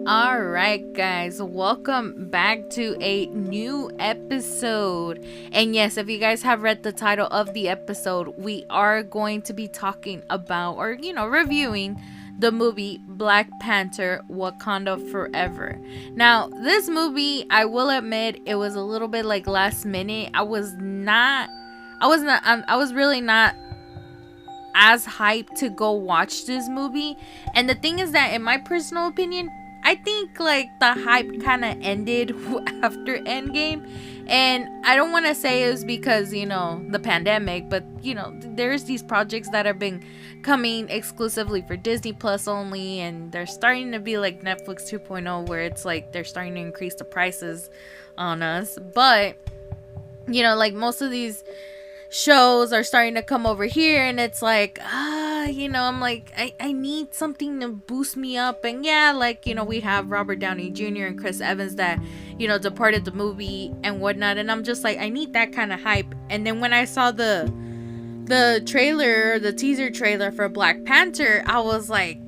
All right, guys, welcome back to a new episode. And yes, if you guys have read the title of the episode, we are going to be talking about or, reviewing the movie Black Panther Wakanda Forever. Now, this movie, I will admit, it was a little bit like last minute. I was really not as hyped to go watch this movie. And the thing is that, in my personal opinion, I think like the hype kind of ended after Endgame. And I don't want to say it was because, the pandemic, but, there's these projects that have been coming exclusively for Disney Plus only. And they're starting to be like Netflix 2.0, where it's like they're starting to increase the prices on us. But, like most of these shows are starting to come over here, and it's like I'm like I need something to boost me up. And we have Robert Downey Jr. and Chris Evans that departed the movie and whatnot, and I'm just like, I need that kind of hype. And then when I saw the trailer, the teaser trailer for Black Panther, I was like,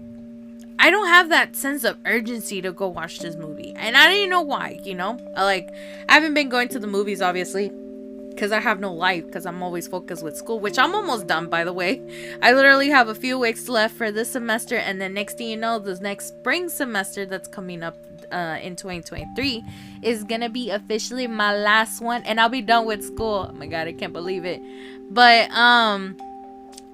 I don't have that sense of urgency to go watch this movie, and I didn't know why. I haven't been going to the movies, obviously, because I have no life, because I'm always focused with school, which I'm almost done, by the way. I literally have a few weeks left for this semester, and then next thing you know, this next spring semester that's coming up in 2023 is gonna be officially my last one, and I'll be done with school. Oh my god, I can't believe it. But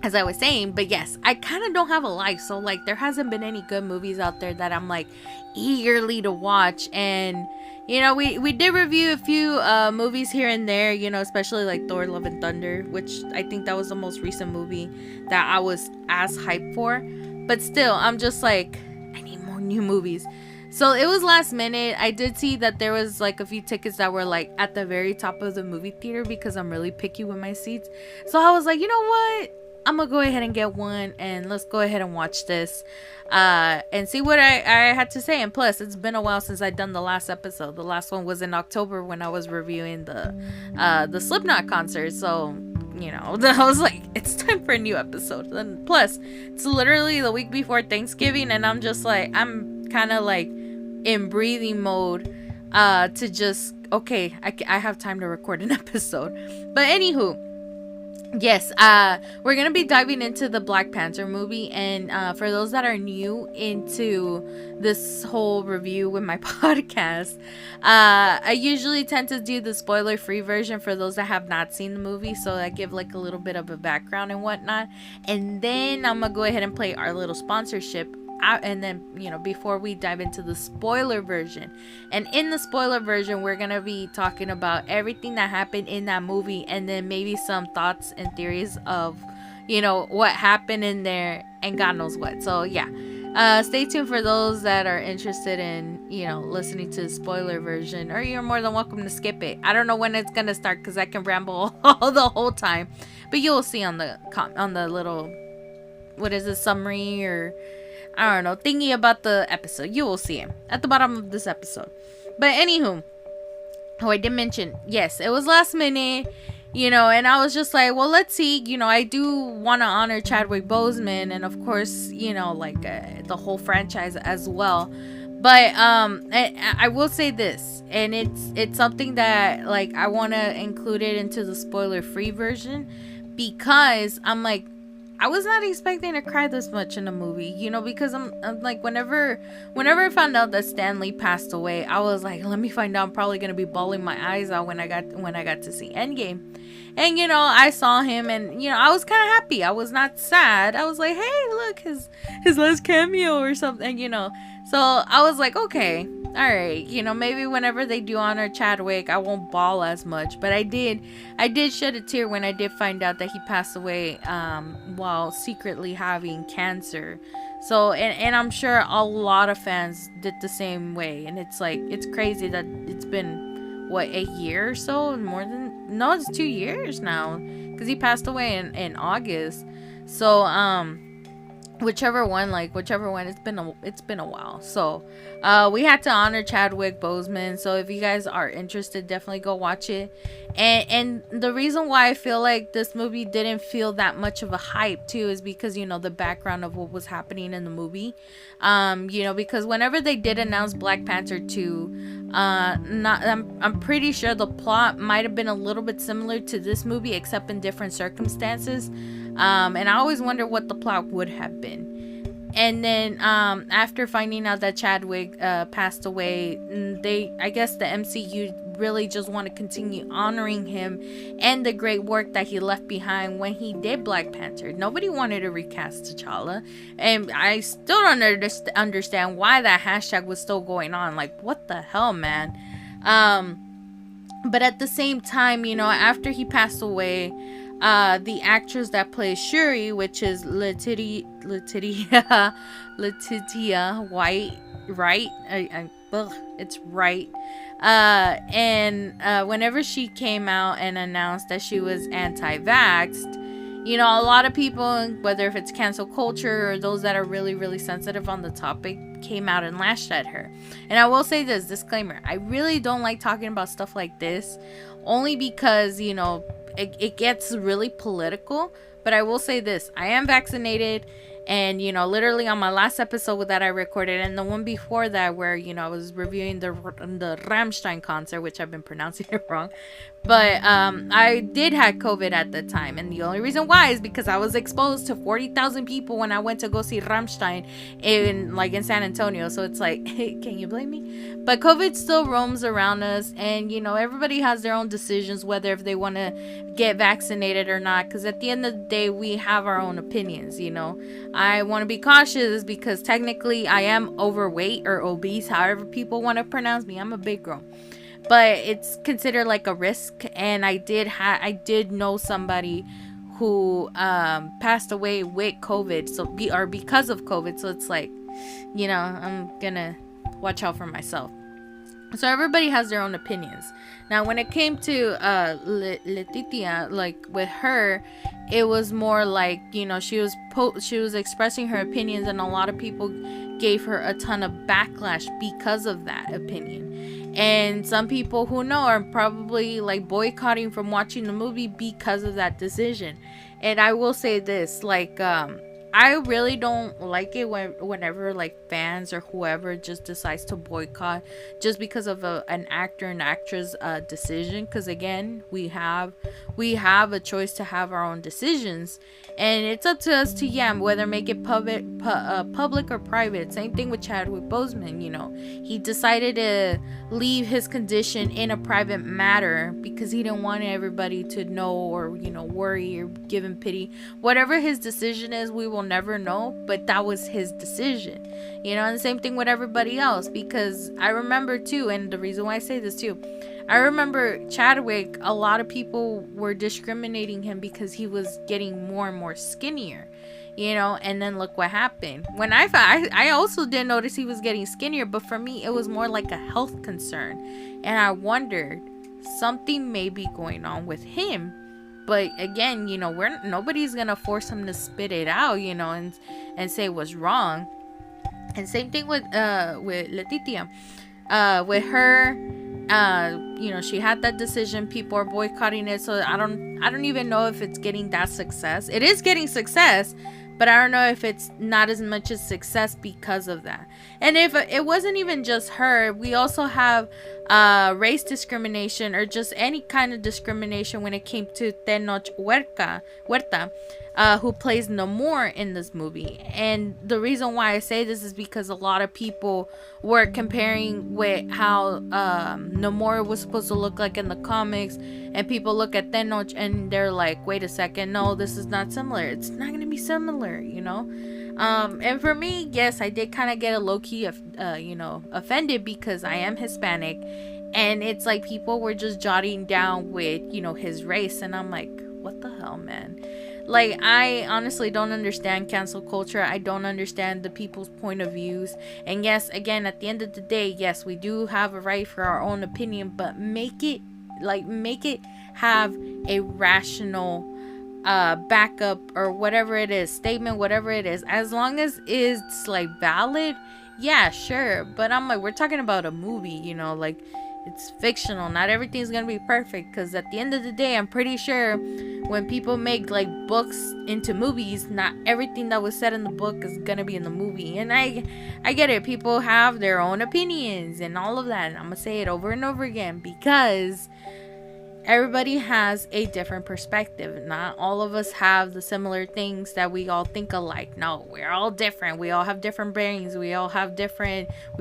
as I was saying, but yes, I kind of don't have a life, so like there hasn't been any good movies out there that I'm like eagerly to watch. And we did review a few movies here and there, especially like Thor Love and Thunder, which I think that was the most recent movie that I was as hyped for. But still, I'm just like, I need more new movies. So it was last minute. I did see that there was like a few tickets that were like at the very top of the movie theater, because I'm really picky with my seats. So I was like, you know what? I'm gonna go ahead and get one, and let's go ahead and watch this and see what I had to say. And plus, it's been a while since I've done the last episode. The last one was in October when I was reviewing the Slipknot concert. So I was like, it's time for a new episode. And plus, it's literally the week before Thanksgiving, and I'm just like, I'm kind of like in breathing mode to just, okay, I have time to record an episode. But anywho, yes, we're gonna be diving into the Black Panther movie. And for those that are new into this whole review with my podcast, I usually tend to do the spoiler free version for those that have not seen the movie, so I give like a little bit of a background and whatnot, and then I'm gonna go ahead and play our little sponsorship out, and then before we dive into the spoiler version. And in the spoiler version, we're gonna be talking about everything that happened in that movie, and then maybe some thoughts and theories of what happened in there, and God knows what. So stay tuned for those that are interested in listening to the spoiler version, or you're more than welcome to skip it. I don't know when it's gonna start, because I can ramble all the whole time, but you'll see on the little, what is it, summary, or I don't know, thingy about the episode. You will see him at the bottom of this episode. But anywho, I did mention, yes, it was last minute, and I was just like, well, let's see. I do want to honor Chadwick Boseman, and of course, the whole franchise as well. But I will say this, and it's something that like I want to include it into the spoiler free version, because I'm like, I was not expecting to cry this much in a movie, because I'm like, whenever I found out that Stan Lee passed away, I was like, let me find out. I'm probably gonna be bawling my eyes out when I got to see Endgame. And I saw him, and I was kind of happy. I was not sad. I was like, hey, look, his last cameo or something, So I was like, okay, all right, maybe whenever they do honor Chadwick, I won't bawl as much. But I did shed a tear when I did find out that he passed away while secretly having cancer. So, and I'm sure a lot of fans did the same way. And it's like, it's crazy that it's been, what, a year or so? No, it's 2 years now, because he passed away in August. So, whichever one, it's been a while. So we had to honor Chadwick Boseman. So if you guys are interested, definitely go watch it. And the reason why I feel like this movie didn't feel that much of a hype too is because, you know, the background of what was happening in the movie. You know, because whenever they did announce Black Panther 2, not I'm pretty sure the plot might have been a little bit similar to this movie, except in different circumstances. And I always wonder what the plot would have been. And then after finding out that Chadwick passed away, I guess the MCU really just want to continue honoring him and the great work that he left behind when he did Black Panther. Nobody wanted to recast T'Challa, and I still don't understand why that hashtag was still going on. Like, what the hell, man? But at the same time, you know, after he passed away, the actress that plays Shuri, which is Letitia White, right? It's right. And whenever she came out and announced that she was anti-vaxxed, you know, a lot of people, whether if it's cancel culture or those that are really, really sensitive on the topic, came out and lashed at her. And I will say this disclaimer: I really don't like talking about stuff like this, only because, you know, it gets really political. But I will say this: I am vaccinated, and, you know, literally on my last episode that I recorded, and the one before that where, you know, I was reviewing the Rammstein concert, which I've been pronouncing it wrong, but I did have COVID at the time, and the only reason why is because I was exposed to 40,000 people when I went to go see Rammstein in San Antonio. So it's like, can you blame me? But COVID still roams around us, and, you know, everybody has their own decisions whether if they want to get vaccinated or not, because at the end of the day, we have our own opinions. You know, I want to be cautious because technically I am overweight or obese, however people want to pronounce me. I'm a big girl, but it's considered like a risk. And I did know somebody who passed away with COVID, or because of COVID. So it's like, you know, I'm gonna watch out for myself. So everybody has their own opinions. Now, when it came to Letitia, like with her, it was more like, you know, she was expressing her opinions, and a lot of people gave her a ton of backlash because of that opinion. And some people who know are probably like boycotting from watching the movie because of that decision. And I will say this, like, I really don't like it whenever like fans or whoever just decides to boycott just because of an actor and actress decision. Because again, we have a choice to have our own decisions, and it's up to us to whether make it public or private. Same thing with Chadwick Boseman. You know, he decided to leave his condition in a private matter because he didn't want everybody to know, or, you know, worry or give him pity. Whatever his decision is, we will never know, but that was his decision, you know. And the same thing with everybody else, because I remember too, and the reason why I say this too, I remember Chadwick, a lot of people were discriminating him because he was getting more and more skinnier, you know. And then look what happened. When I also did notice he was getting skinnier, but for me it was more like a health concern, and I wondered, something may be going on with him. But again, you know, nobody's gonna force him to spit it out, you know, and say what's wrong. And same thing with Letitia, with her, you know, she had that decision. People are boycotting it, so I don't even know if it's getting that success. It is getting success, but I don't know if it's not as much as success because of that. And if it wasn't even just her, we also have race discrimination, or just any kind of discrimination when it came to Tenoch Huerta, who plays Namor in this movie. And the reason why I say this is because a lot of people were comparing with how Namor was supposed to look like in the comics, and people look at Tenoch and they're like, wait a second, no, this is not similar. It's not going to be similar, you know. And for me, yes, I did kind of get a low-key you know, offended because I am Hispanic, and it's like people were just jotting down with, you know, his race, and I'm like, what the hell, man? Like, I honestly don't understand cancel culture. I don't understand the people's point of views. And yes, again, at the end of the day, yes, we do have a right for our own opinion, but make it have a rational backup, or whatever it is, statement, whatever it is, as long as it's like valid. Yeah, sure. But I'm like, we're talking about a movie, you know, like, It's fictional. Not everything's gonna be perfect, because at the end of the day, I'm pretty sure when people make like books into movies, not everything that was said in the book is gonna be in the movie. And I get it. People have their own opinions and all of that. And I'm gonna say it over and over again, because everybody has a different perspective. Not all of us have the similar things that we all think alike. No, we're all different. We all have different brains. We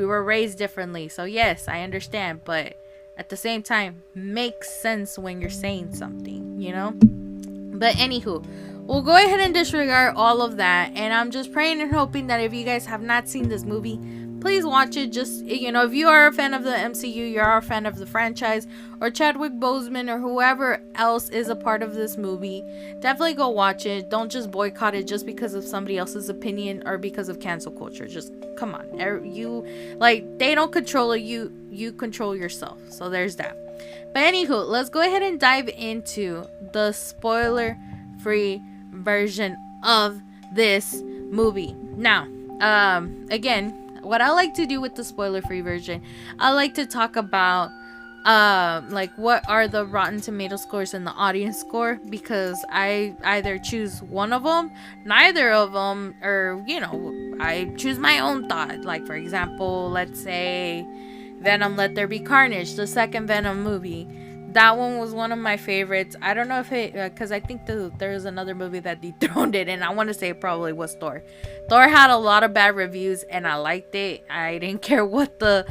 were raised differently. So yes, I understand, but at the same time, makes sense when you're saying something, you know? But anywho, we'll go ahead and disregard all of that, and I'm just praying and hoping that if you guys have not seen this movie, please watch it. Just, you know, if you are a fan of the MCU, you are a fan of the franchise, or Chadwick Boseman, or whoever else is a part of this movie, definitely go watch it. Don't just boycott it just because of somebody else's opinion or because of cancel culture. Just come on. They don't control you. You control yourself. So there's that. But anywho, let's go ahead and dive into the spoiler-free version of this movie. Now, again, what I like to do with the spoiler-free version, I like to talk about like what are the Rotten Tomato scores and the audience score, because I either choose one of them, neither of them, or you know, I choose my own thought. Like for example, let's say Venom Let There Be Carnage, the second Venom movie. That one was one of my favorites. I don't know if it, because I think there was another movie that dethroned it, and I want to say it probably was Thor. Thor had a lot of bad reviews, and I liked it. I didn't care what the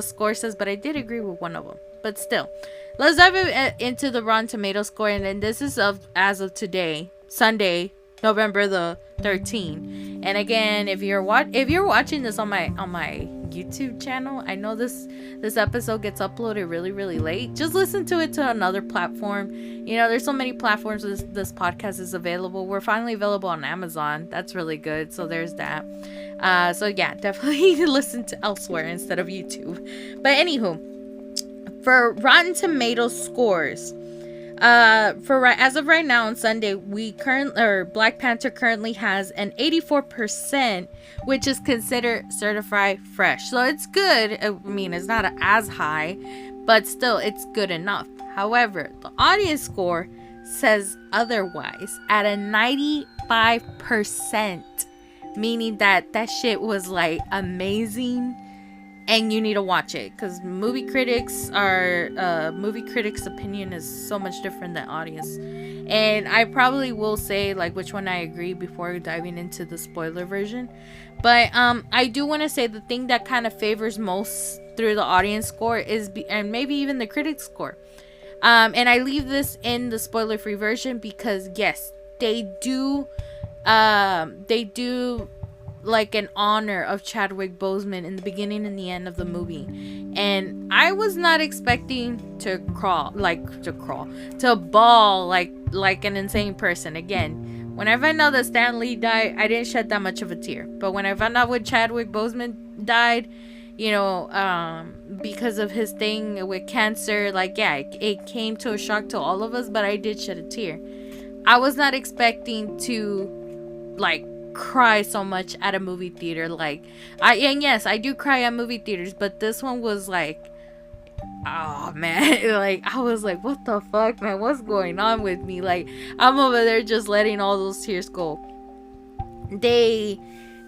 score says, but I did agree with one of them. But still, let's dive into the Rotten Tomato score, and then this is as of today, Sunday, November the 13th. And again, if you're watching this on my YouTube channel, I know this episode gets uploaded really, really late. Just listen to it to another platform. You know, there's so many platforms this podcast is available. We're finally available on Amazon. That's really good. So there's that. So yeah, definitely listen to elsewhere instead of YouTube. But anywho, for Rotten Tomato scores, as of right now on Sunday, Black Panther currently has an 84%, which is considered certified fresh. So it's good. I mean, it's not as high, but still it's good enough. However, the audience score says otherwise at a 95%, meaning that shit was like amazing. And you need to watch it, because movie critics' opinion is so much different than audience. And I probably will say like which one I agree before diving into the spoiler version. But I do want to say the thing that kind of favors most through the audience score and maybe even the critic score. And I leave this in the spoiler-free version because yes, they do like an honor of Chadwick Boseman in the beginning and the end of the movie, and I was not expecting to bawl like an insane person. Again, when I found out that Stan Lee died, I didn't shed that much of a tear, but when I found out when Chadwick Boseman died, you know, because of his thing with cancer, like yeah, it came to a shock to all of us, but I did shed a tear. I was not expecting to like cry so much at a movie theater. Yes, I do cry at movie theaters, but this one was like, oh man, like I was like, what the fuck, man, what's going on with me? Like I'm over there just letting all those tears go.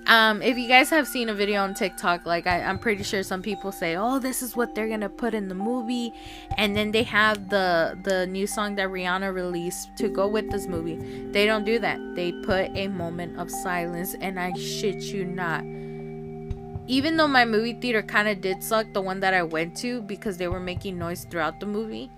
If you guys have seen a video on TikTok, like I'm pretty sure some people say, oh, this is what they're gonna put in the movie, and then they have the new song that Rihanna released to go with this movie. They don't do that. They put a moment of silence, and I shit you not, even though my movie theater kind of did suck, the one that I went to, because they were making noise throughout the movie,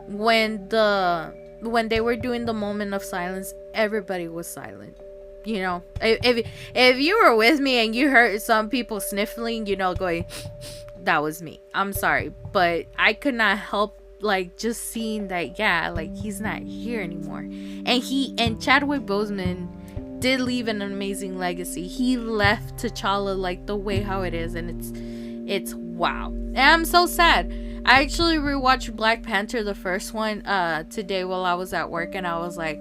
when they were doing the moment of silence, everybody was silent. You know, if you were with me and you heard some people sniffling, you know, going, that was me. I'm sorry, but I could not help like just seeing that, yeah, like he's not here anymore. And Chadwick Boseman did leave an amazing legacy. He left T'Challa like the way how it is, and it's wow. And I'm so sad. I actually rewatched Black Panther, the first one, today while I was at work, and I was like,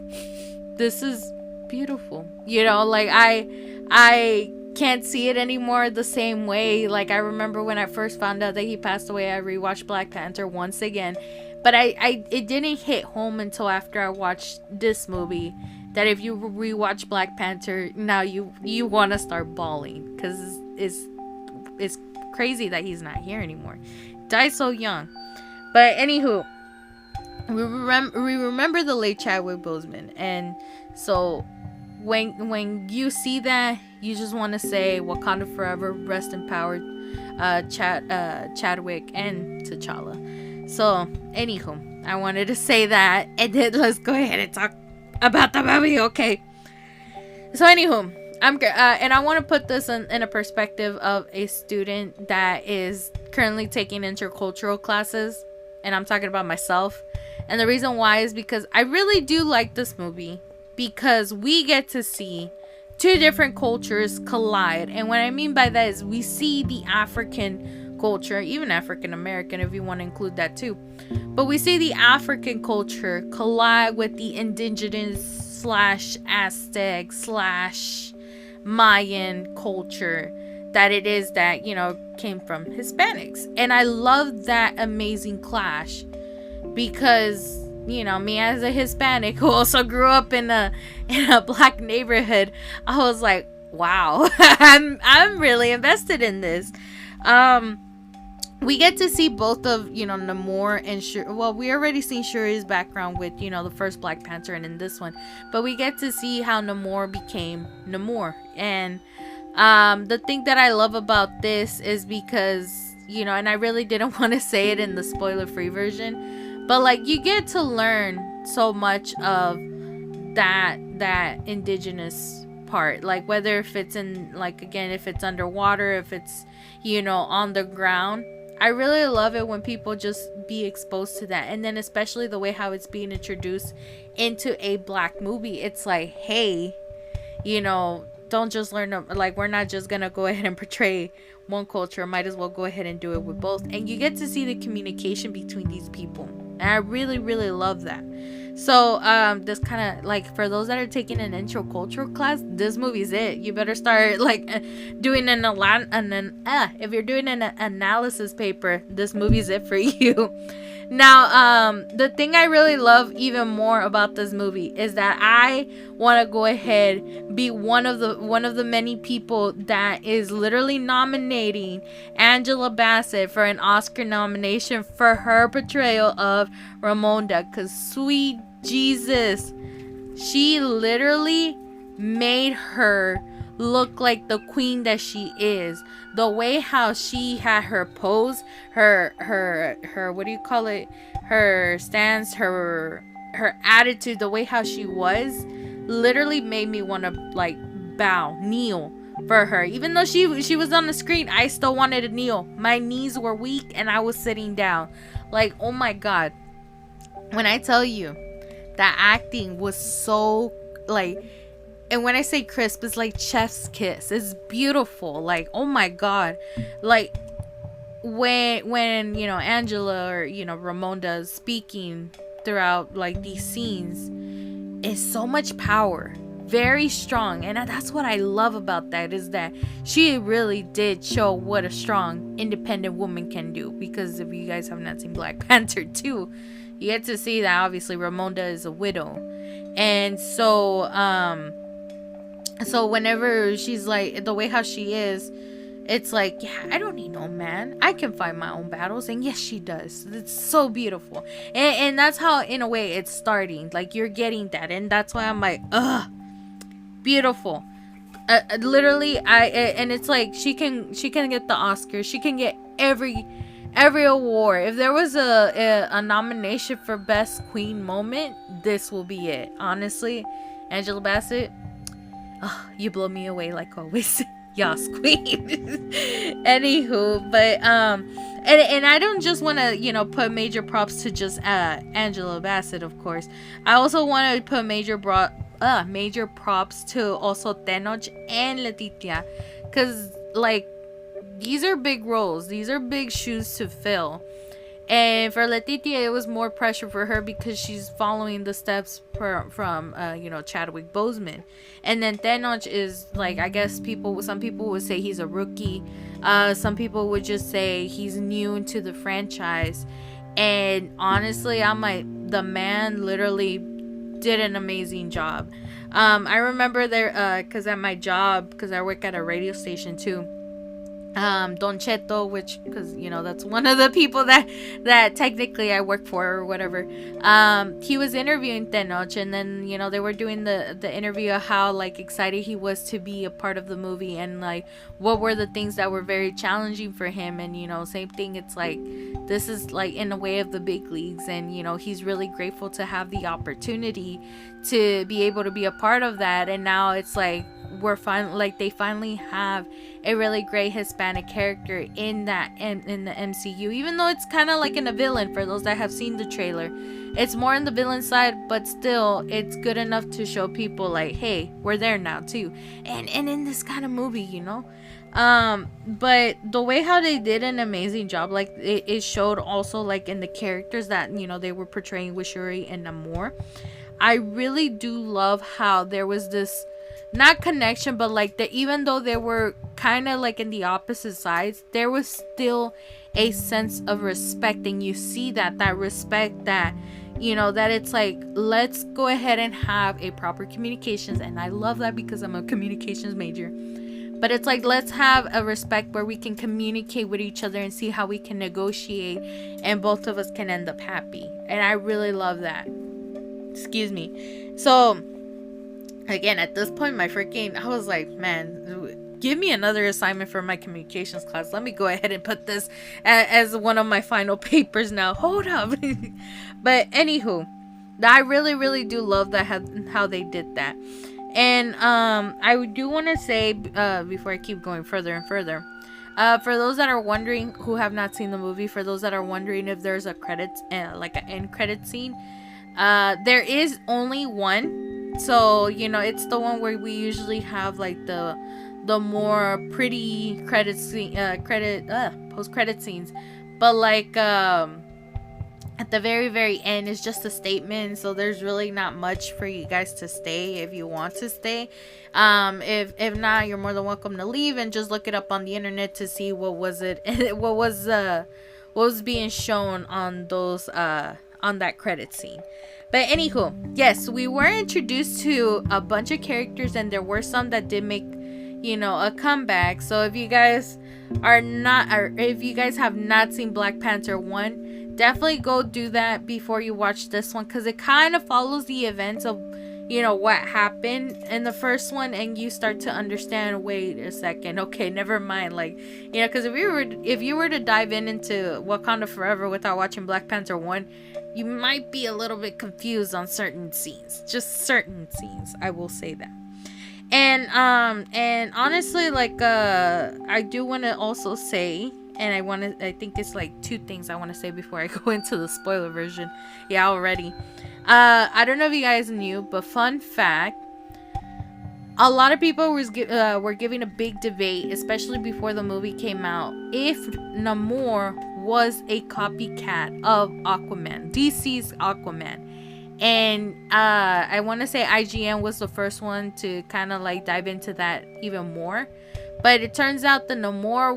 this is beautiful. You know, like I can't see it anymore the same way. Like, I remember when I first found out that he passed away, I rewatched Black Panther once again. But it didn't hit home until after I watched this movie, that if you rewatch Black Panther, now you want to start bawling. Because it's crazy that he's not here anymore. Died so young. But anywho, we remember the late Chadwick Boseman. And so when you see that, you just want to say Wakanda Forever, rest in power, Chadwick and T'Challa. So anywho, I wanted to say that, and then let's go ahead and talk about the movie. Okay. So anywho, and I want to put this in a perspective of a student that is currently taking intercultural classes, and I'm talking about myself. And the reason why is because I really do like this movie, because we get to see two different cultures collide. And what I mean by that is we see the African culture, even African American if you want to include that too, but we see the African culture collide with the Indigenous / Aztec / Mayan culture that it is that, you know, came from Hispanics. And I love that amazing clash, because, you know, me as a Hispanic who also grew up in a black neighborhood, I was like, wow, I'm really invested in this. We get to see both of, you know, Namor and Shuri. Well, we already seen Shuri's background with, you know, the first Black Panther and in this one, but we get to see how Namor became Namor. And the thing that I love about this is because, you know, and I really didn't want to say it in the spoiler-free version, but like, you get to learn so much of that Indigenous part, like whether if it's in, like, again, if it's underwater, if it's, you know, on the ground. I really love it when people just be exposed to that. And then especially the way how it's being introduced into a black movie. It's like, hey, you know, don't just learn, like, we're not just gonna go ahead and portray one culture. Might as well go ahead and do it with both. And you get to see the communication between these people. And I really, really love that. So, this kind of, like, for those that are taking an intro cultural class, this movie's it. You better start, like, doing if you're doing an analysis paper, this movie's it for you. Now, the thing I really love even more about this movie is that I want to go ahead be one of the many people that is literally nominating Angela Bassett for an Oscar nomination for her portrayal of Ramonda, because sweet Jesus, she literally made her look like the queen that she is. The way how she had her pose, her what do you call it, her stance, her attitude, the way how she was, literally made me want to, like, kneel for her. Even though she was on the screen, I still wanted to kneel. My knees were weak and I was sitting down. Like, oh my God, when I tell you that acting was so, like, and when I say crisp, it's like chef's kiss. It's beautiful. Like, oh my God. Like, when you know, Angela or, you know, Ramonda is speaking throughout, like, these scenes, is so much power. Very strong. And that's what I love about that, is that she really did show what a strong, independent woman can do. Because if you guys have not seen Black Panther 2, you get to see that obviously Ramonda is a widow. And so, so whenever she's like, the way how she is, it's like, yeah, I don't need no man. I can fight my own battles. And yes, she does. It's so beautiful. And that's how, in a way, it's starting. Like, you're getting that. And that's why I'm like, ugh, beautiful. Literally, and it's like, she can get the Oscar. She can get every award. If there was a nomination for Best Queen Moment, this will be it. Honestly, Angela Bassett, oh, you blow me away like always. Yas, queen. Anywho, but and I don't just want to, you know, put major props to just Angela Bassett, of course. I also want to put major props to also Tenoch and Letitia, because, like, these are big roles. These are big shoes to fill. And for Letitia, it was more pressure for her because she's following the steps from Chadwick Boseman. And then Thanos is like, I guess some people would say he's a rookie. Some people would just say he's new into the franchise. And honestly, I'm like, the man literally did an amazing job. I remember there, because at my job, because I work at a radio station too, Don Cheto, which, because that's one of the people that technically I work for or whatever, he was interviewing Tenoch, and then they were doing the interview of how like excited he was to be a part of the movie, and like what were the things that were very challenging for him. And same thing, it's like this is like in a way of the big leagues, and he's really grateful to have the opportunity to be able to be a part of that. And now it's like they finally have a really great Hispanic character in the MCU, even though it's kind of like in a villain. For those that have seen the trailer, it's more in the villain side, but still it's good enough to show people like, hey, we're there now too, and in this kind of movie, but the way how they did an amazing job, like it showed also like in the characters that they were portraying with Shuri and Namor. I really do love how there was this, not connection, but like that even though they were kind of like in the opposite sides, there was still a sense of respect. And you see that respect, that that it's like, let's go ahead and have a proper communications. And I love that because I'm a communications major. But it's like, let's have a respect where we can communicate with each other and see how we can negotiate and both of us can end up happy. And I really love that. Excuse me. So again, at this point, I was like, man, give me another assignment for my communications class. Let me go ahead and put this as one of my final papers now. Hold up. But anywho, I really, really do love that how they did that. And I do want to say, before I keep going further and further, for those that are wondering, who have not seen the movie, for those that are wondering if there's a credits, like an end credit scene, there is only one. So it's the one where we usually have like the more pretty post credit scenes, but like at the very, very end is just a statement. So there's really not much for you guys to stay if you want to stay. If not, you're more than welcome to leave and just look it up on the internet to see what was being shown on those on that credit scene. But anywho, yes, we were introduced to a bunch of characters, and there were some that did make a comeback. So if you guys have not seen Black Panther 1, definitely go do that before you watch this one, because it kind of follows the events of what happened in the first one, and you start to understand, wait a second, okay, never mind, like because if you were to dive into Wakanda Forever without watching Black Panther 1, you might be a little bit confused on certain scenes, I will say that. And honestly, like I do want to also say, and I think it's like two things I want to say before I go into the spoiler version. Yeah, already. I don't know if you guys knew, but fun fact, a lot of people were giving a big debate, especially before the movie came out, if Namor was a copycat of Aquaman, DC's Aquaman. And I want to say IGN was the first one to kind of like dive into that even more. But it turns out the Namor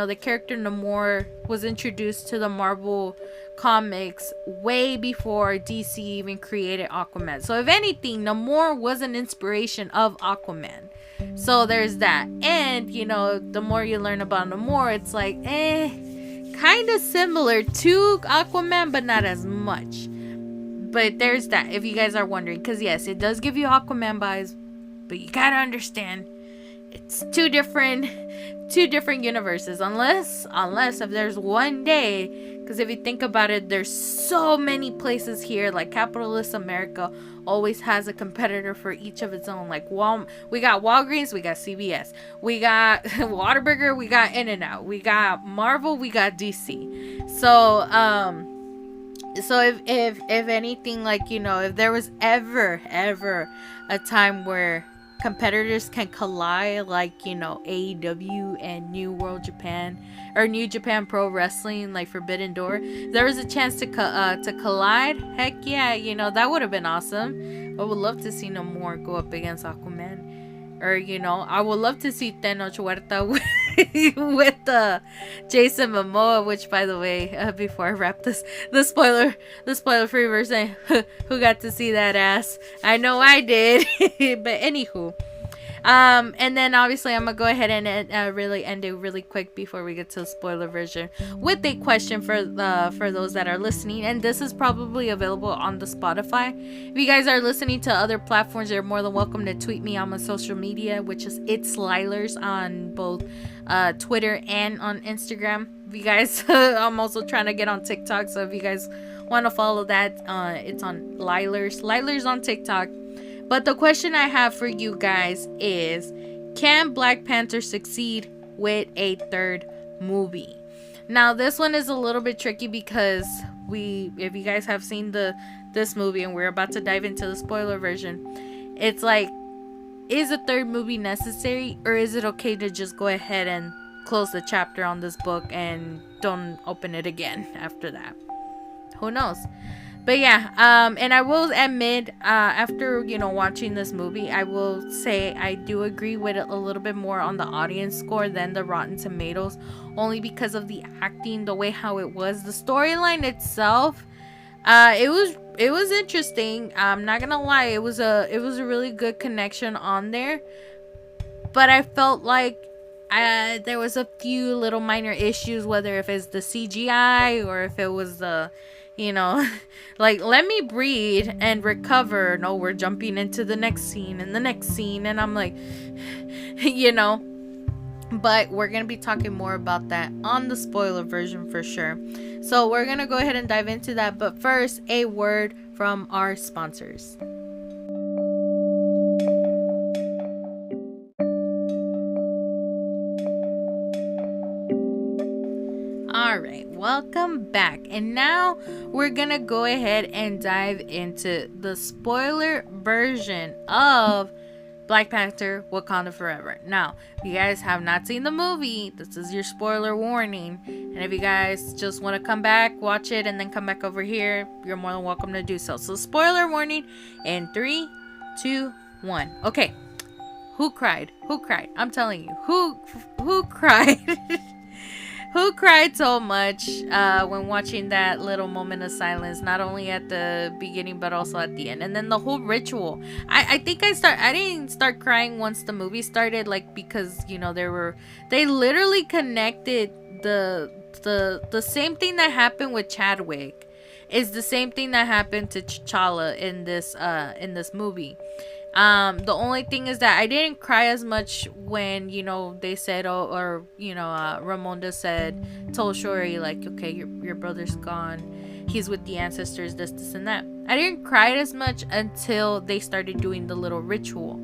the character Namor was introduced to the Marvel comics way before DC even created Aquaman. So if anything, Namor was an inspiration of Aquaman. So there's that. And the more you learn about Namor, it's like kind of similar to Aquaman, but not as much. But there's that, if you guys are wondering, because yes, it does give you Aquaman vibes, but you gotta understand, it's two different universes, unless if there's one day, because if you think about it, there's so many places here, like capitalist America always has a competitor for each of its own. Like we got Walgreens, we got CVS, we got Whataburger, we got In-N-Out, we got Marvel, we got DC. So if anything, like if there was ever a time where competitors can collide, like, you know, AEW and New Japan Pro Wrestling, like Forbidden Door. If there was a chance to collide, heck yeah, you know, that would have been awesome. I would love to see Namor go up against Aquaman. Or, you know, I would love to see Tenoch Huerta with Jason Momoa, which, by the way, before I wrap this, the spoiler free version, who got to see that ass? I know I did. But anywho, and then obviously I'm gonna go ahead and really end it really quick before we get to the spoiler version with a question for those that are listening, and this is probably available on the Spotify. If you guys are listening to other platforms, you're more than welcome to tweet me on my social media, which is It's Lielers on both Twitter and on Instagram. If you guys, I'm also trying to get on TikTok, so if you guys want to follow that, it's on Lielers on TikTok. But the question I have for you guys is, can Black Panther succeed with a third movie? Now, this one is a little bit tricky because if you guys have seen this movie, and we're about to dive into the spoiler version, it's like, is a third movie necessary, or is it okay to just go ahead and close the chapter on this book and don't open it again after that? Who knows? But yeah, and I will admit, after, you know, watching this movie, I will say I do agree with it a little bit more on the audience score than the Rotten Tomatoes, only because of the acting, the way how it was, the storyline itself. It was interesting. I'm not gonna lie, it was a really good connection on there, but I felt like there was a few little minor issues, whether if it's the CGI or if it was the, you know, like, let me breathe and recover. No, we're jumping into the next scene and the next scene. And I'm like, you know, but we're going to be talking more about that on the spoiler version for sure. So we're going to go ahead and dive into that. But first, a word from our sponsors. Alright, welcome back. And now we're gonna go ahead and dive into the spoiler version of Black Panther Wakanda Forever. Now, if you guys have not seen the movie, this is your spoiler warning. And if you guys just want to come back, watch it, and then come back over here, you're more than welcome to do so. So, spoiler warning in 3, 2, 1. Okay, who cried? Who cried? I'm telling you, who cried? Who cried so much when watching that little moment of silence, not only at the beginning but also at the end, and then the whole ritual. I think I didn't start crying once the movie started, like, because, you know, they literally connected the same thing that happened with Chadwick is the same thing that happened to T'Challa in this movie. The only thing is that I didn't cry as much when, you know, they said, Ramonda told Shuri, like, okay, your brother's gone, he's with the ancestors, this and that. I didn't cry as much until they started doing the little ritual.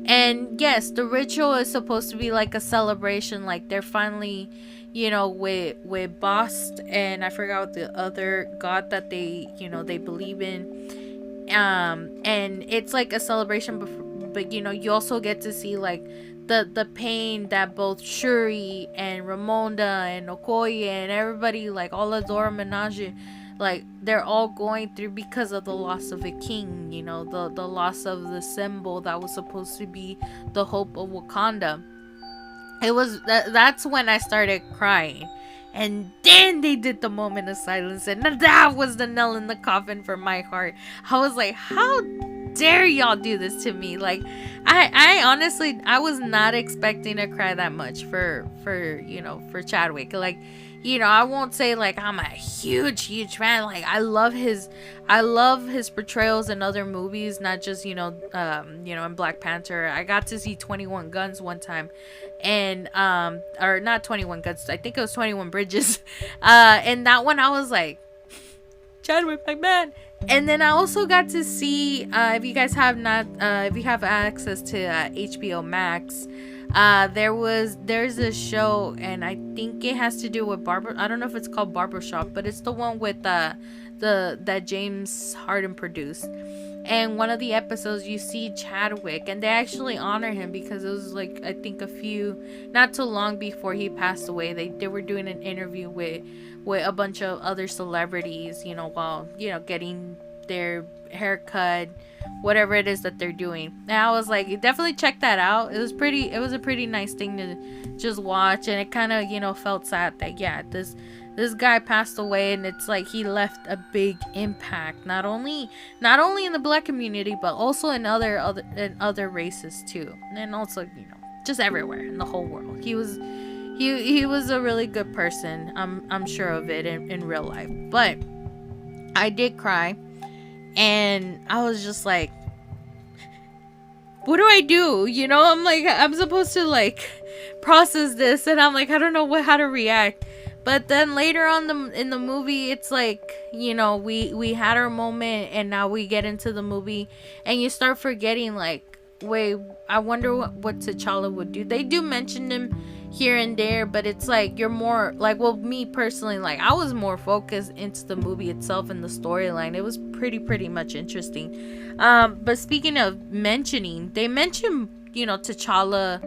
And yes, the ritual is supposed to be like a celebration, like they're finally, you know, with Bast, and I forgot what the other god that they believe in. And it's like a celebration, but you know, you also get to see like the pain that both Shuri and Ramonda and Okoye and everybody, like all of Dora Milaje, like they're all going through because of the loss of a king, you know, the loss of the symbol that was supposed to be the hope of Wakanda. It was that's when I started crying. And then they did the moment of silence, and that was the nail in the coffin for my heart. I was like, how dare y'all do this to me? Like, I honestly, I was not expecting to cry that much for Chadwick. Like, you know, I won't say like I'm a huge fan. Like, I love his portrayals in other movies, not just, in Black Panther. I got to see 21 Guns one time, and or not 21 Guns, I think it was 21 Bridges. And that one I was like, Chadwick, my man. And then I also got to see, if you guys have not, if you have access to HBO Max, there's a show, and I think it has to do with I don't know if it's called Barbershop, but it's the one with that James Harden produced. and one of the episodes you see Chadwick, and they actually honor him because it was like, I think not too long before he passed away, they were doing an interview with a bunch of other celebrities, while getting their haircut, whatever it is that they're doing. And I was like, definitely check that out. It was a pretty nice thing to just watch, and it kind of felt sad that this guy passed away, and it's like he left a big impact, not only in the Black community, but also in other races too, and also just everywhere in the whole world. He was a really good person. I'm sure of it in real life. But I did cry, and I was just like, what do I do? I'm like, I'm supposed to like process this, and I'm like, I don't know how to react. But then later on in the movie, it's like, we had our moment, and now we get into the movie, and you start forgetting, like, wait, I wonder what T'Challa would do. They do mention him here and there, but it's like you're more like, well, me personally, like, I was more focused into the movie itself and the storyline. It was pretty much interesting. But speaking of mentioning, they mention T'Challa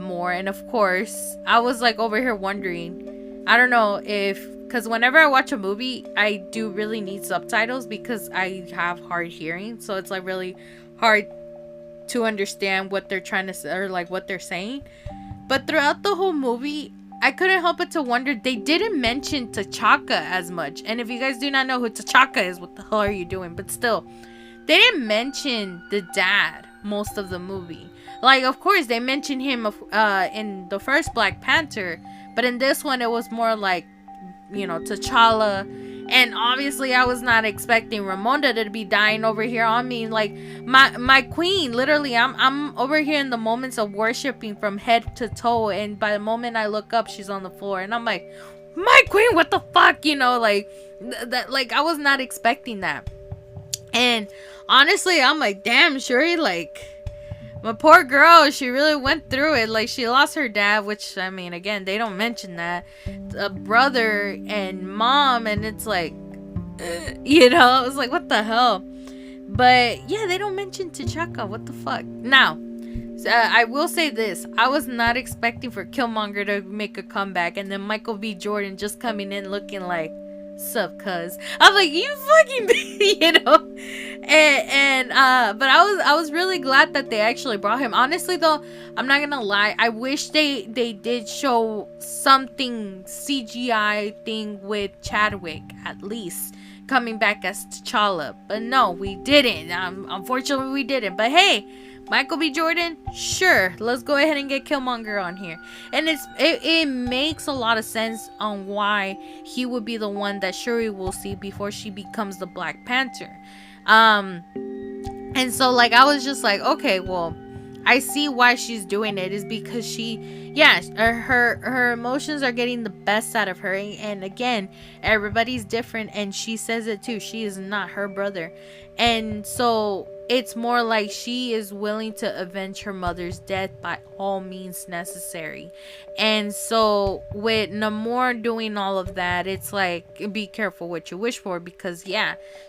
more, and of course I was like over here wondering, I don't know because whenever I watch a movie, I do really need subtitles because I have hard hearing, so it's like really hard to understand what they're trying to say, or like what they're saying. But throughout the whole movie, I couldn't help but to wonder, they didn't mention T'Chaka as much. And if you guys do not know who T'Chaka is, what the hell are you doing? But still, they didn't mention the dad most of the movie. Like, of course, they mentioned him in the first Black Panther, but in this one, it was more like, T'Challa. And obviously, I was not expecting Ramonda to be dying over here on me. Like, my queen, literally, I'm over here in the moments of worshiping from head to toe. And by the moment I look up, she's on the floor. And I'm like, my queen, what the fuck? Like, like, I was not expecting that. And honestly, I'm like, damn, Shuri, like, my poor girl, she really went through it. Like, she lost her dad, which, I mean, again, they don't mention that. A brother and mom, and it's like, I was like, what the hell? But, yeah, they don't mention T'Chaka. What the fuck? Now, I will say this. I was not expecting for Killmonger to make a comeback, and then Michael B. Jordan just coming in looking like, sup, cuz. I'm like, you fucking and but I was really glad that they actually brought him. Honestly though, I'm not gonna lie, I wish they did show something CGI thing with Chadwick, at least coming back as T'Challa. But no, we didn't. Unfortunately we didn't. But hey, Michael B. Jordan, sure, let's go ahead and get Killmonger on here. And it makes a lot of sense on why he would be the one that Shuri will see before she becomes the Black Panther. And so, like, I was just like, okay, well, I see why she's doing it, is because her emotions are getting the best out of her. And again, everybody's different, and she says it too. She is not her brother. And so it's more like she is willing to avenge her mother's death by all means necessary. And so with Namor doing all of that, it's like, be careful what you wish for, because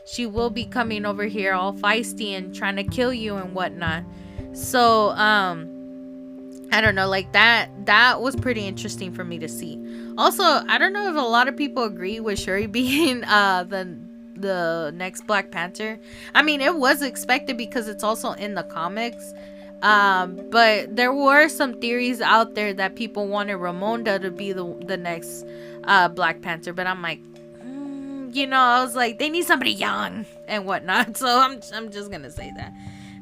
she will be coming over here all feisty and trying to kill you and whatnot. So I don't know, like that was pretty interesting for me to see. Also, I don't know if a lot of people agree with Shuri being the next Black Panther. I mean, it was expected because it's also in the comics. But there were some theories out there that people wanted Ramonda to be the next Black Panther. But I'm like, I was like, they need somebody young and whatnot. So I'm just gonna say that.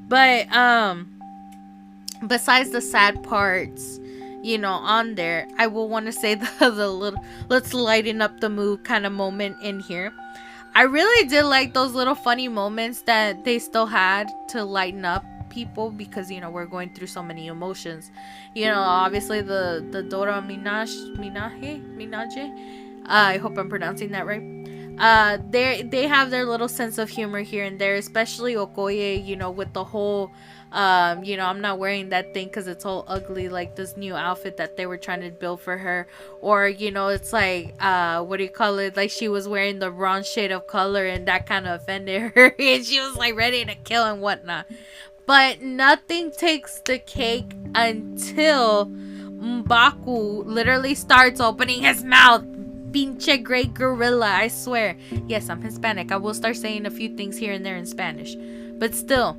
But besides the sad parts, on there, I will want to say the little let's lighten up the mood kind of moment in here. I really did like those little funny moments that they still had to lighten up people, because we're going through so many emotions. Obviously the Dora Minaje, I hope I'm pronouncing that right. They have their little sense of humor here and there, especially Okoye, with the whole I'm not wearing that thing because it's all ugly, like this new outfit that they were trying to build for her. Or it's like, what do you call it, like she was wearing the wrong shade of color and that kind of offended her and she was like ready to kill and whatnot. But nothing takes the cake until M'Baku literally starts opening his mouth. Pinche great gorilla, I swear. Yes, I'm Hispanic. I will start saying a few things here and there in Spanish. But still,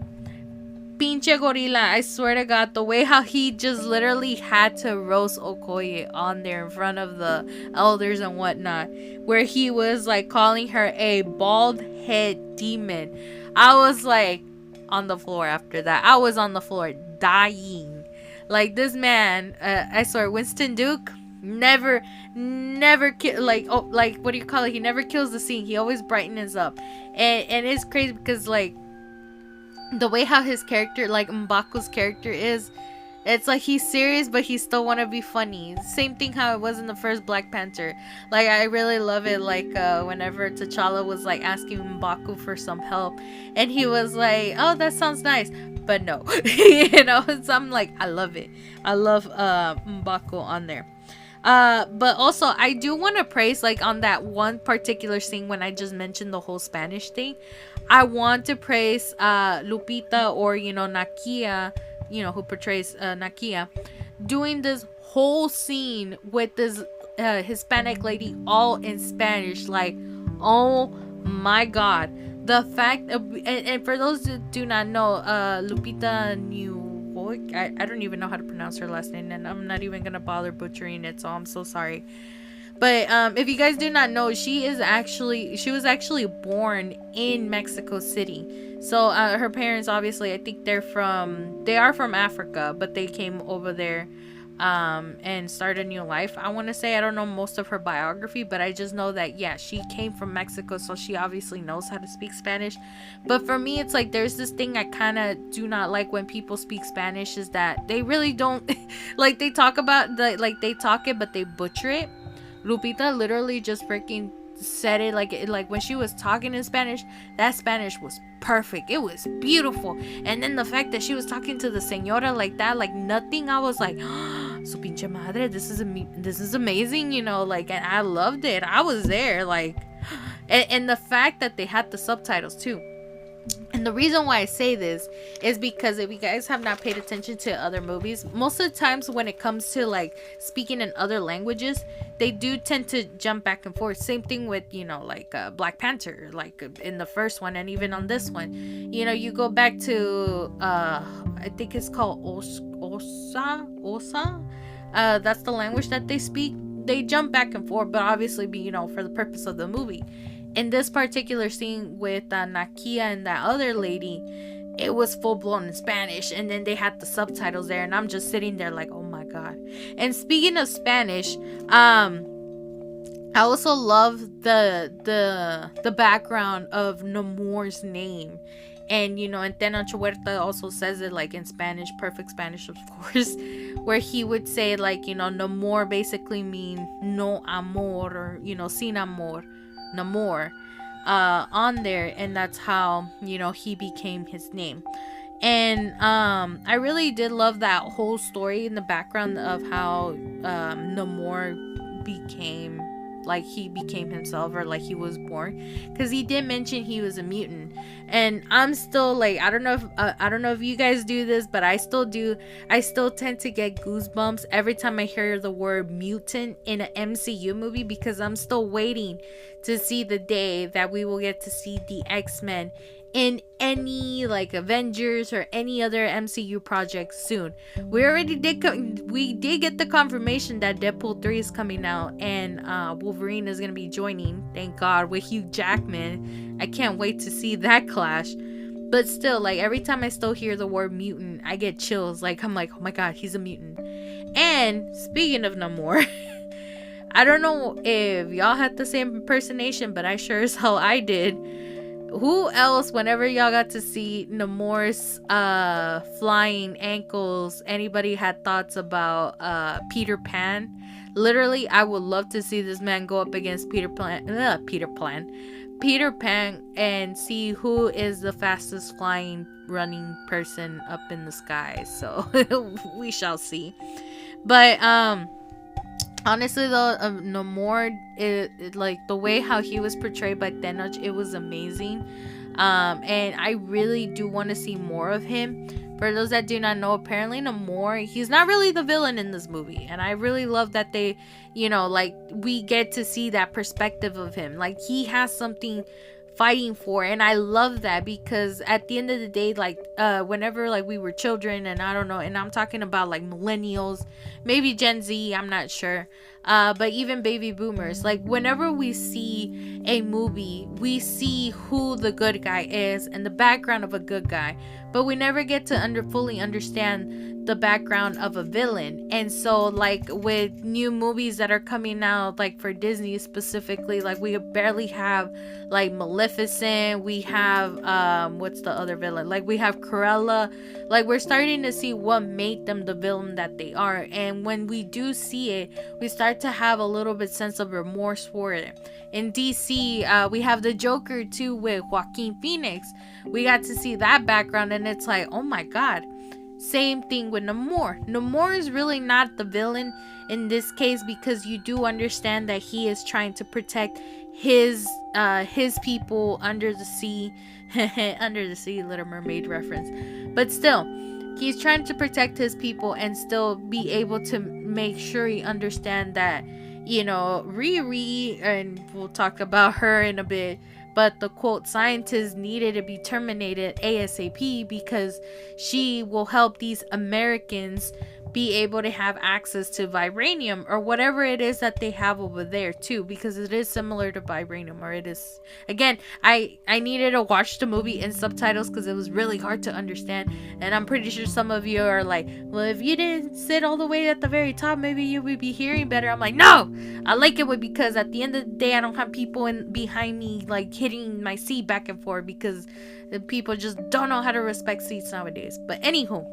pinche gorilla, I swear to God, the way how he just literally had to roast Okoye on there in front of the elders and whatnot, where he was like calling her a bald head demon. I was like on the floor after that. I was on the floor dying. Like, this man, I swear, Winston Duke never like what do you call it, he never kills the scene. He always brightens up, and it's crazy because like the way how his character, like M'Baku's character is, it's like he's serious but he still want to be funny. Same thing how it was in the first Black Panther. Like, I really love it, like whenever T'Challa was like asking M'Baku for some help and he was like, oh, that sounds nice, but no. So I'm like, I love it. I love M'Baku on there. But also I do want to praise, like, on that one particular scene when I just mentioned the whole Spanish thing, I want to praise Lupita, or Nakia, who portrays Nakia, doing this whole scene with this Hispanic lady all in Spanish. Like, oh my God, the fact of, and for those who do not know, Lupita Nyong'o, I don't even know how to pronounce her last name, and I'm not even gonna bother butchering it, so I'm so sorry. But if you guys do not know, she was actually born in Mexico City. So her parents, obviously, I think they are from Africa, but they came over there and started a new life. I want to say, I don't know most of her biography, but I just know that, yeah, she came from Mexico, so she obviously knows how to speak Spanish. But for me, it's like there's this thing I kind of do not like when people speak Spanish, is that they really don't like, they talk about they talk it but they butcher it. Lupita literally just freaking said it like when she was talking in Spanish, that Spanish was perfect. It was beautiful. And then the fact that she was talking to the señora like that, like nothing, I was like, su pinche madre, this is amazing, like, and I loved it. I was there, like, and the fact that they had the subtitles too. And the reason why I say this is because if you guys have not paid attention to other movies, most of the times when it comes to like speaking in other languages, they do tend to jump back and forth. Same thing with, like Black Panther, like in the first one, and even on this one, you go back to I think it's called Osa. That's the language that they speak. They jump back and forth, but obviously for the purpose of the movie. In this particular scene with Nakia and that other lady, it was full-blown in Spanish, and then they had the subtitles there, and I'm just sitting there like, oh my God. And speaking of Spanish, I also love the background of Namor's name. And and Tenoch Huerta also says it like in Spanish, perfect Spanish of course, where he would say like, Namor basically mean no amor, or sin amor, Namor, on there, and that's how he became his name. And I really did love that whole story in the background of how Namor became, like, he became himself, or like he was born, because he did mention he was a mutant. And I'm still like, I don't know if you guys do this, but I still tend to get goosebumps every time I hear the word mutant in an MCU movie, because I'm still waiting to see the day that we will get to see the X-Men in any like Avengers or any other MCU project soon. We did get the confirmation that Deadpool 3 is coming out, and Wolverine is gonna be joining, thank God, with Hugh Jackman. I can't wait to see that clash. But still, like, every time I still hear the word mutant, I get chills. Like, I'm like, oh my God, he's a mutant. And speaking of Namor, I don't know if y'all had the same impersonation, but I sure as hell I did. Who else, whenever y'all got to see Namor's flying ankles, anybody had thoughts about Peter Pan? Literally, I would love to see this man go up against Peter Pan. Peter Pan and see who is the fastest flying running person up in the sky. So we shall see. But honestly though, Namor, like the way how he was portrayed by Tenoch, it was amazing. And I really do want to see more of him. For those that do not know, apparently Namor, he's not really the villain in this movie, and I really love that they, like, we get to see that perspective of him. Like, he has something fighting for, and I love that, because at the end of the day, like, whenever, like, we were children, and I don't know, and I'm talking about like millennials, maybe Gen Z, I'm not sure, but even baby boomers, like, whenever we see a movie, we see who the good guy is and the background of a good guy, but we never get to fully understand the background of a villain. And so, like, with new movies that are coming out, like for Disney specifically, like, we barely have like Maleficent, we have what's the other villain, like we have Cruella. Like, we're starting to see what made them the villain that they are, and when we do see it, we start to have a little bit sense of remorse for it. In DC, we have the Joker too with Joaquin Phoenix. We got to see that background, and it's like, oh my god. Same thing with Namor. Namor is really not the villain in this case, because you do understand that he is trying to protect his people under the sea. Under the sea, Little Mermaid reference. But still, he's trying to protect his people and still be able to make sure he understand that, Riri, and we'll talk about her in a bit, but the quote scientists needed to be terminated ASAP, because she will help these Americans be able to have access to vibranium, or whatever it is that they have over there too, because it is similar to vibranium, or it is, again, I needed to watch the movie in subtitles because it was really hard to understand, and I'm pretty sure some of you are like, well, if you didn't sit all the way at the very top, maybe you would be hearing better. I'm like, no, I like it because at the end of the day, I don't have people behind me like hitting my seat back and forth, because the people just don't know how to respect seats nowadays. But anywho,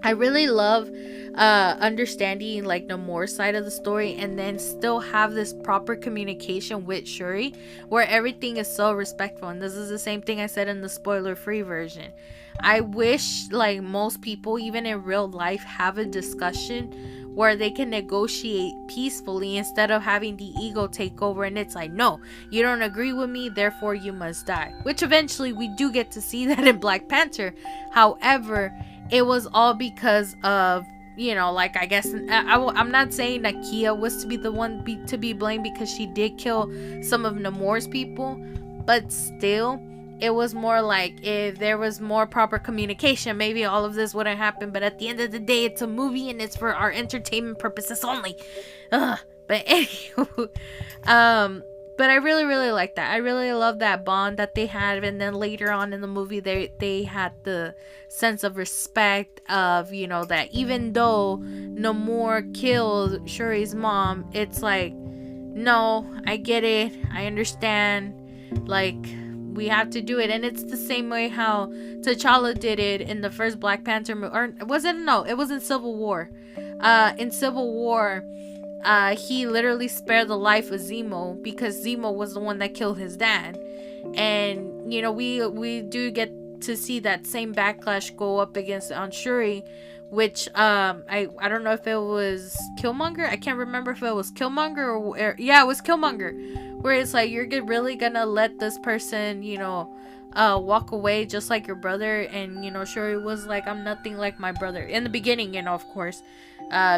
I really love understanding like Namor's side of the story, and then still have this proper communication with Shuri, where everything is so respectful. And this is the same thing I said in the spoiler-free version. I wish like most people, even in real life, have a discussion where they can negotiate peacefully, instead of having the ego take over, and it's like, no, you don't agree with me, therefore you must die. Which eventually we do get to see that in Black Panther. However, it was all because of, like, I guess I'm not saying that Kia was to be the one to be blamed, because she did kill some of Namor's people, but still, it was more like, if there was more proper communication, maybe all of this wouldn't happen. But at the end of the day, it's a movie, and it's for our entertainment purposes only. But anywho, but I really, really like that. I really love that bond that they had. And then later on in the movie, they had the sense of respect of, that even though Namor killed Shuri's mom, it's like, no, I get it, I understand, like, we have to do it. And it's the same way how T'Challa did it in the first Black Panther movie. Or was it? No, it was in Civil War. In Civil War, he literally spared the life of Zemo, because Zemo was the one that killed his dad. And we do get to see that same backlash go up against Shuri, which I don't know if it was Killmonger. I can't remember if it was Killmonger or yeah, it was Killmonger, where it's like, you're really gonna let this person walk away just like your brother. And Shuri was like, I'm nothing like my brother in the beginning, of course,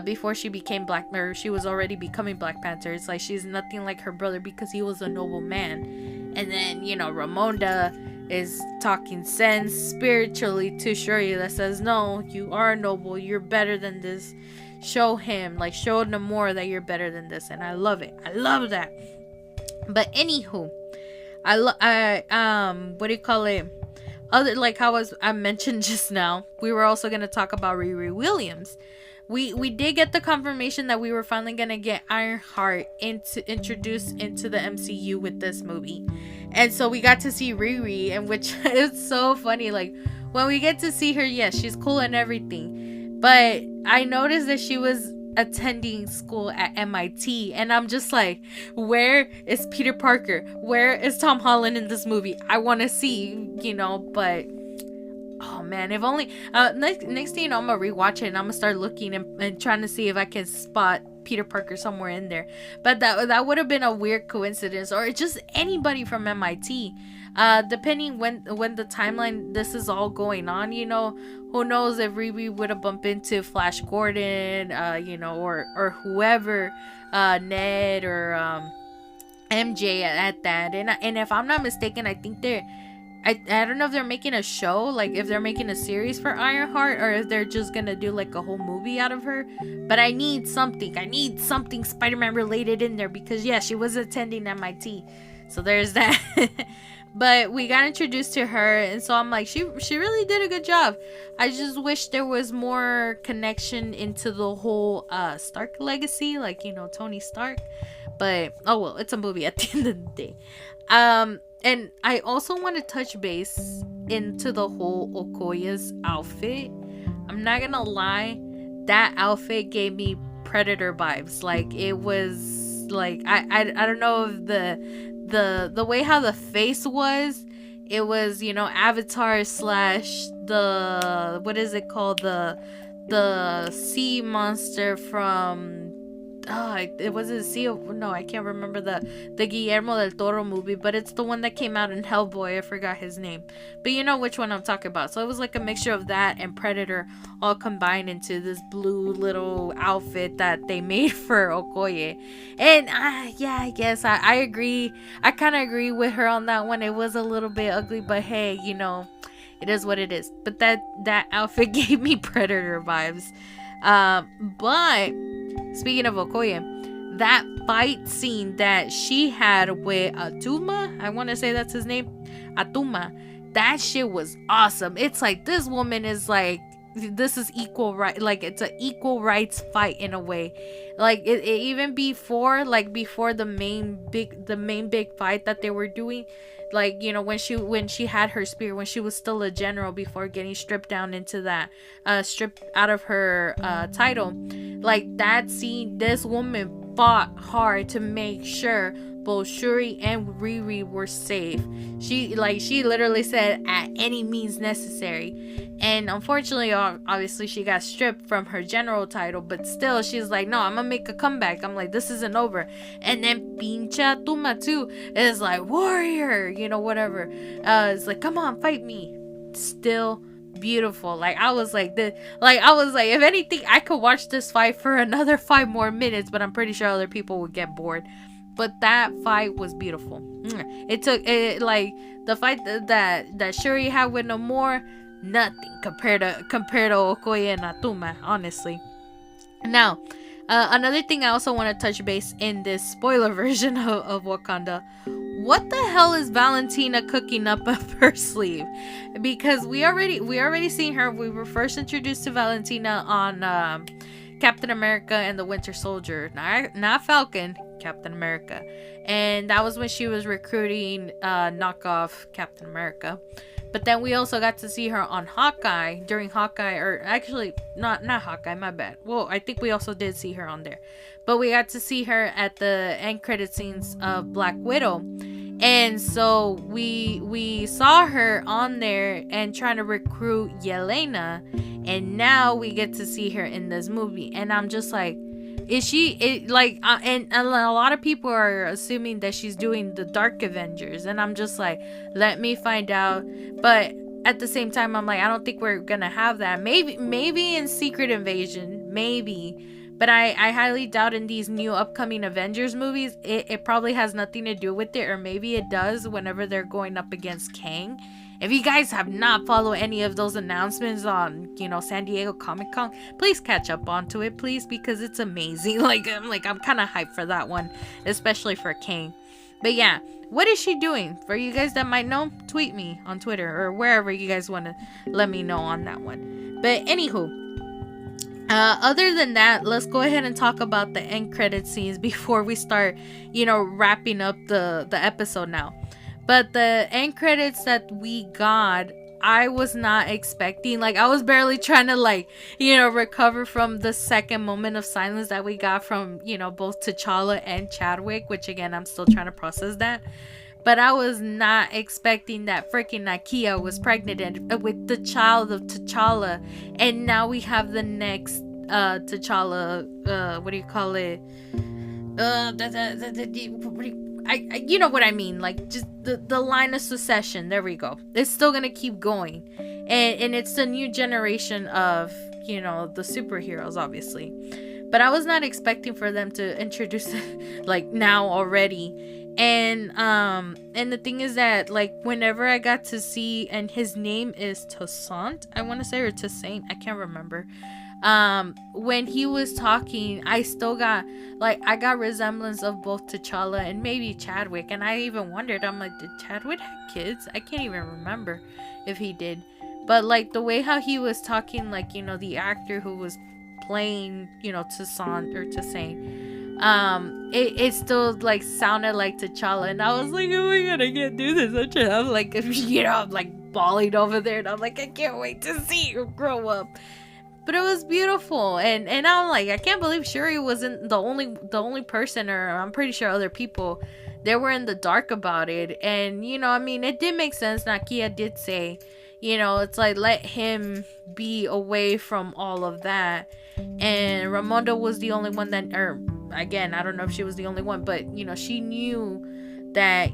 before she became she was already becoming Black Panther. It's like, she's nothing like her brother because he was a noble man. And then Ramonda is talking sense spiritually to Shuri, that says, no, you are noble, you're better than this, show Namor that you're better than this. And I love it, I love that. But anywho, what do you call it, other, like how I mentioned just now, we were also going to talk about Riri Williams. We did get the confirmation that we were finally gonna get Ironheart introduced into the MCU with this movie, and so we got to see Riri, and which is so funny. Like, when we get to see her, yes, she's cool and everything, but I noticed that she was attending school at MIT, and I'm just like, where is Peter Parker? Where is Tom Holland in this movie? I want to see, but oh man, if only next thing you know, I'm gonna rewatch it and I'm gonna start looking and trying to see if I can spot Peter Parker somewhere in there. But that would have been a weird coincidence, or just anybody from MIT. Depending when the timeline this is all going on, who knows if Riri would have bumped into Flash Gordon, or whoever, Ned or MJ at that. And if I'm not mistaken, I think I don't know if they're making a show, like if they're making a series for Ironheart, or if they're just gonna do like a whole movie out of her. But I need something Spider-Man related in there, because yeah, she was attending MIT, so there's that. But we got introduced to her, and so I'm like, she really did a good job. I just wish there was more connection into the whole Stark legacy, like Tony Stark. But oh well, it's a movie at the end of the day. And I also want to touch base into the whole Okoye's outfit. I'm not gonna lie, that outfit gave me Predator vibes. Like, it was like, I don't know if the way how the face was, it was, Avatar / the, what is it called, the sea monster from, it wasn't Sea of, no, I can't remember the Guillermo del Toro movie, but it's the one that came out in Hellboy. I forgot his name, but you know which one I'm talking about. So it was like a mixture of that and Predator all combined into this blue little outfit that they made for Okoye. And yeah, I guess I agree. I kind of agree with her on that one. It was a little bit ugly, but hey, it is what it is. But that outfit gave me Predator vibes. But speaking of Okoye, that fight scene that she had with Atuma, I want to say that's his name, Atuma, that shit was awesome. It's like, this woman is like, this is equal right, like it's an equal rights fight in a way. Like it even before the main big fight that they were doing, like when she had her spear, when she was still a general before getting stripped down into that stripped out of her title, like that scene, this woman fought hard to make sure both Shuri and Riri were safe. She literally said, at any means necessary. And unfortunately, obviously, she got stripped from her general title, but still, she's like, no, I'm gonna make a comeback. I'm like, this isn't over. And then pincha Tuma too is like, warrior, whatever. It's like, come on, fight me. Still beautiful. I was like, if anything, I could watch this fight for another 5 more minutes, but I'm pretty sure other people would get bored. But that fight was beautiful. It took it, like the fight that Shuri had with Namor, nothing compared to Okoye and Atuma, honestly. Now, another thing I also want to touch base in this spoiler version of Wakanda. What the hell is Valentina cooking up up her sleeve? Because we already seen her. We were first introduced to Valentina on Captain America and the Winter Soldier, not Falcon, Captain America. And that was when she was recruiting knockoff Captain America. But then we also got to see her on Hawkeye, during Hawkeye, or actually not Hawkeye, my bad. Well, I think we also did see her on there. But we got to see her at the end credit scenes of Black Widow. And so we saw her on there and trying to recruit Yelena. And now we get to see her in this movie. And I'm just like, is she and a lot of people are assuming that she's doing the Dark Avengers, and I'm just like, let me find out. But at the same time, I'm like, I don't think we're gonna have that. Maybe in Secret Invasion, maybe, but I highly doubt in these new upcoming Avengers movies. It probably has nothing to do with it, or maybe it does whenever they're going up against Kang. If you guys have not followed any of those announcements on, San Diego Comic-Con, please catch up onto it, please, because it's amazing. I'm kind of hyped for that one, especially for Kang. But yeah, what is she doing? For you guys that might know, tweet me on Twitter or wherever you guys want to let me know on that one. But anywho, other than that, let's go ahead and talk about the end credit scenes before we start, wrapping up the episode now. But the end credits that we got, I was not expecting, like, I was barely trying to, like, recover from the second moment of silence that we got from, both T'Challa and Chadwick, which again, I'm still trying to process that. But I was not expecting that freaking Nakia was pregnant and with the child of T'Challa. And now we have the next T'Challa, what do you call it? You know what I mean, like, just the line of succession. There we go. It's still gonna keep going, and it's the new generation of the superheroes, obviously. But I was not expecting for them to introduce it like now already. And the thing is that, like, whenever I got to see, and his name is Toussaint, I want to say, or Toussaint, I can't remember. When he was talking, I still got, like, I got resemblance of both T'Challa and maybe Chadwick. And I even wondered, I'm like, did Chadwick have kids? I can't even remember if he did. But, like, the way how he was talking, like, the actor who was playing, Toussaint, it still, like, sounded like T'Challa. And I was like, oh my god, I can't do this. I'm like, I'm like bawling over there. And I'm like, I can't wait to see you grow up. But it was beautiful, and I'm like, I can't believe Shuri wasn't the only person, or I'm pretty sure other people, they were in the dark about it. And I mean, it did make sense. Nakia did say, it's like, let him be away from all of that. And Ramonda was the only one that, or again, I don't know if she was the only one, but she knew that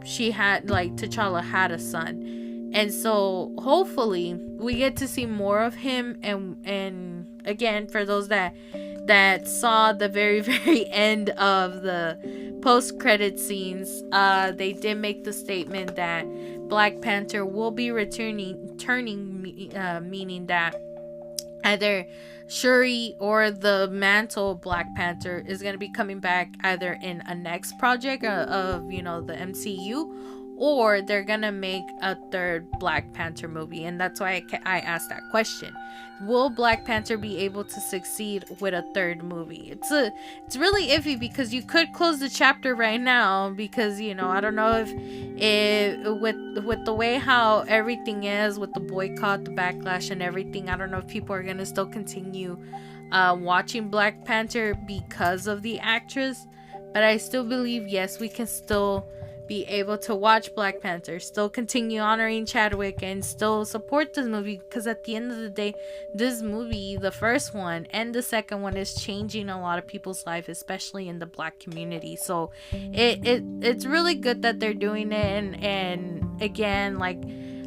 she had, like, T'Challa had a son. And so hopefully we get to see more of him. And again, for those that saw the very, very end of the post-credit scenes, they did make the statement that Black Panther will be returning, meaning that either Shuri or the mantle Black Panther is going to be coming back either in a next project of the MCU, or they're gonna make a third Black Panther movie. And that's why I asked that question. Will Black Panther be able to succeed with a third movie? It's really iffy, because you could close the chapter right now, because I don't know if with the way how everything is with the boycott, the backlash, and everything, I don't know if people are gonna still continue watching Black Panther because of the actress. But I still believe, yes, we can still be able to watch Black Panther, still continue honoring Chadwick, and still support this movie, because at the end of the day, this movie, the first one and the second one, is changing a lot of people's life, especially in the Black community. So it's really good that they're doing it. And again, like,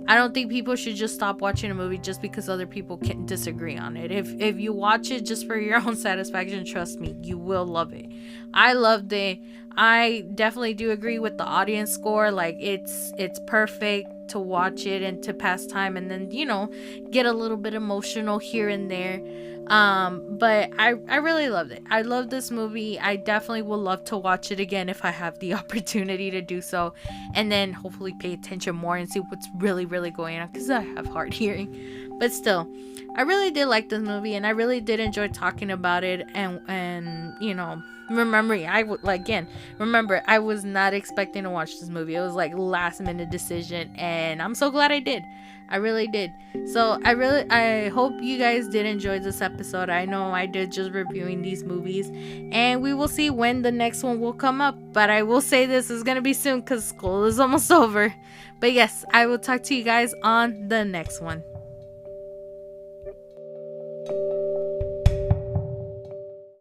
I don't think people should just stop watching a movie just because other people can disagree on it. If you watch it just for your own satisfaction, trust me, you will love it. I loved it. I definitely do agree with the audience score. Like, it's perfect to watch it and to pass time, and then get a little bit emotional here and there. But I really loved it. I love this movie. I definitely will love to watch it again if I have the opportunity to do so, and then hopefully pay attention more and see what's really, really going on, because I have hard hearing. But still, I really did like this movie, and I really did enjoy talking about it. And remember, I was not expecting to watch this movie. It was like last minute decision, and I'm so glad I did. I really did. So I hope you guys did enjoy this episode. I know I did, just reviewing these movies, and we will see when the next one will come up. But I will say this is gonna be soon, because school is almost over. But yes, I will talk to you guys on the next one.